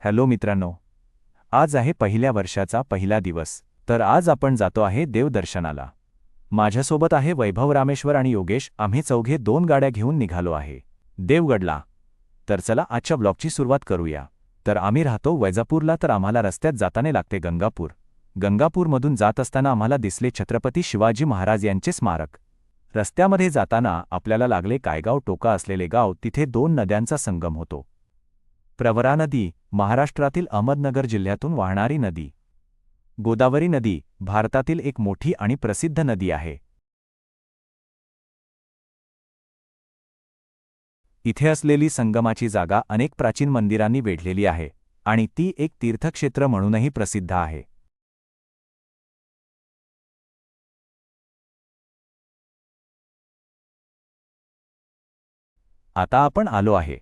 Hello मित्रांनो, आज आहे पहिल्या वर्षाचा पहिला दिवस. तर आज आपण जातो आहे देवदर्शनाला. माझ्यासोबत आहे वैभव, रामेश्वर आणि योगेश. आम्ही चौघे 2 गाड्या घेऊन निघालो आहे देवगडला. तर चला आजच्या ब्लॉगची सुरुवात करूया. तर आम्ही राहतो वैजापूरला. तर आम्हाला रस्त्यात जाताना लागते गंगापूर. गंगापूरमधून जात असताना आम्हाला दिसले छत्रपती शिवाजी महाराज यांचे स्मारक. रस्त्यामध्ये जाताना आपल्याला लागले कायगाव टोका असलेले गाव. तिथे 2 नद्यांचा संगम होतो. प्रवरा नदी, महाराष्ट्रातील अहमदनगर जिल्ह्यातून वाहणारी नदी. गोदावरी नदी, भारतातील एक मोठी आणि प्रसिद्ध नदी आहे. इथे असलेली संगमाची जागा अनेक प्राचीन मंदिरांनी वेढलेली आहे आणि ती एक तीर्थक्षेत्र म्हणूनही प्रसिद्ध आहे. आता आपण आलो आहे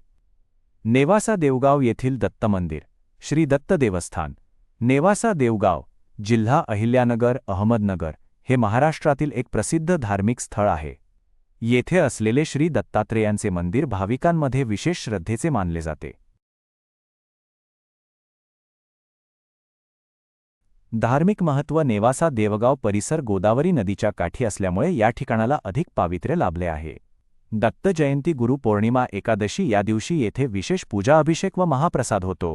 नेवासा देवगाव येथील दत्त मंदिर. श्री दत्त देवस्थान, नेवासा देवगाव, जिल्हा अहिल्यानगर, अहमदनगर हे महाराष्ट्रातील एक प्रसिद्ध धार्मिक स्थळ आहे. येथे असलेले श्री दत्तात्रेयांचे मंदिर भाविकांमध्ये विशेष श्रद्धेचे मानले जाते. धार्मिक महत्त्व. नेवासा देवगाव परिसर गोदावरी नदीच्या काठी असल्यामुळे या ठिकाणाला अधिक पावित्र्य लाभले आहे. दत्त जयंती, गुरुपौर्णिमा, एकादशी या दिवशी येथे विशेष पूजा, अभिषेक व महाप्रसाद होतो.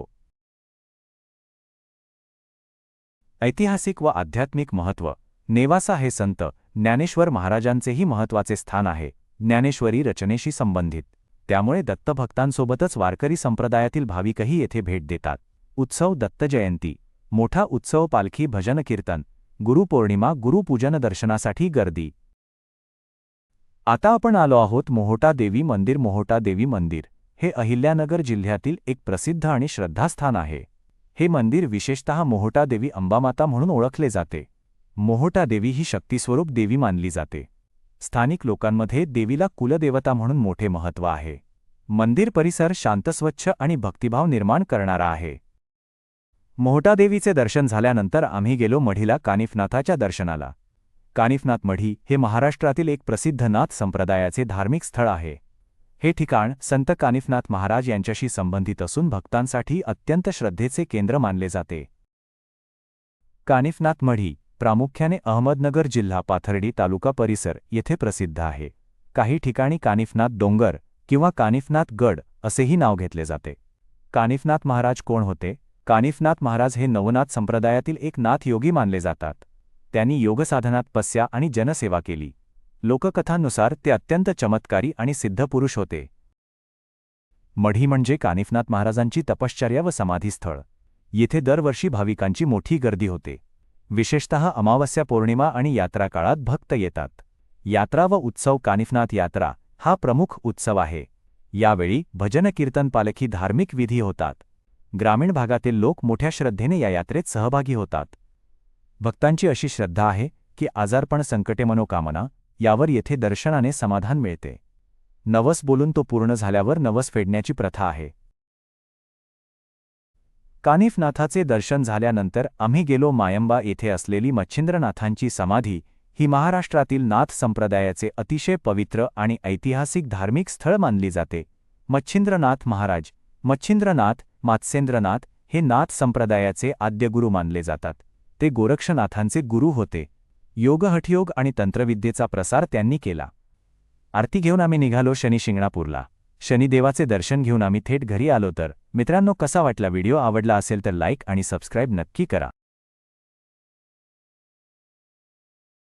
ऐतिहासिक व आध्यात्मिक महत्त्व. नेवासा हे संत ज्ञानेश्वर महाराजांचेही महत्त्वाचे स्थान आहे. ज्ञानेश्वरी रचनेशी संबंधित, त्यामुळे दत्तभक्तांसोबतच वारकरी संप्रदायातील भाविकही येथे भेट देतात. उत्सव. दत्त जयंती मोठा उत्सव, पालखी, भजन कीर्तन. गुरुपौर्णिमा, गुरुपूजन, दर्शनासाठी गर्दी. आता आपण आलो आहोत मोहोटा देवी मंदिर. मोहोटा देवी मंदिर हे अहिल्यानगर जिल्ह्यातील एक प्रसिद्ध आणि श्रद्धास्थान आहे. हे मंदिर विशेषतः मोहोटा देवी अंबामाता म्हणून ओळखले जाते. मोहोटा देवी ही शक्तिस्वरूप देवी मानली जाते. स्थानिक लोकांमध्ये देवीला कुलदेवता म्हणून मोठे महत्त्व आहे. मंदिर परिसर शांत, स्वच्छ आणि भक्तिभाव निर्माण करणारा आहे. मोहोटा देवीचे दर्शन झाल्यानंतर आम्ही गेलो मढीला, कानिफनाथाच्या दर्शनाला. कानिफनाथ मढी हे महाराष्ट्रातील एक प्रसिद्ध नाथ संप्रदायाचे धार्मिक स्थळ आहे. हे ठिकाण संत कानिफनाथ महाराज यांच्याशी संबंधित असून भक्तांसाठी अत्यंत श्रद्धेचे केंद्र मानले जाते. कानिफनाथ मढी प्रामुख्याने अहमदनगर जिल्हा, पाथर्डी तालुका परिसर येथे प्रसिद्ध आहे. काही ठिकाणी कानिफनाथ डोंगर किंवा कानिफनाथ गड असेही नाव घेतले जाते. कानिफनाथ महाराज कोण होते? कानिफनाथ महाराज हे नवनाथ संप्रदायातील एक नाथ योगी मानले जातात. त्यांनी योगसाधनात तपस्या आणि जनसेवा केली. लोककथांनुसार ते अत्यंत चमत्कारी आणि सिद्धपुरुष होते. मढी म्हणजे कानिफनाथ महाराजांची तपश्चर्या व समाधीस्थळ. येथे दरवर्षी भाविकांची मोठी गर्दी होते. विशेषतः अमावस्या, पौर्णिमा आणि यात्रा काळात भक्त येतात. यात्रा व उत्सव. कानिफनाथ यात्रा हा प्रमुख उत्सव आहे. यावेळी भजन, कीर्तन, पालखी, धार्मिक विधी होतात. ग्रामीण भागातील लोक मोठ्या श्रद्धेने या यात्रेत सहभागी होतात. भक्तांची अशी श्रद्धा आहे की आजारपण, संकटे, मनोकामना यावर येथे दर्शनाने समाधान मिळते. नवस बोलून तो पूर्ण झाल्यावर नवस फेडण्याची प्रथा आहे. कानिफनाथाचे दर्शन झाल्यानंतर आम्ही गेलो मायंबा. येथे असलेली मच्छिंद्रनाथांची समाधी ही महाराष्ट्रातील नाथ संप्रदायाचे अतिशय पवित्र आणि ऐतिहासिक धार्मिक स्थळ मानली जाते. मच्छिंद्रनाथ महाराज, मच्छिंद्रनाथ, मात्स्येंद्रनाथ हे नाथ संप्रदायाचे आद्यगुरू मानले जातात. ते गोरक्षनाथांचे गुरु होते. योग, हठयोग आणि तंत्रविद्येचा प्रसार त्यांनी केला. आरती घेऊन आम्ही निघालो शनिशिंगणापूरला. शनिदेवाचे दर्शन घेऊन आम्ही थेट घरी आलो. तर मित्रांनो, कसा वाटला व्हिडिओ? आवडला असेल तर लाईक आणि सबस्क्राईब नक्की करा.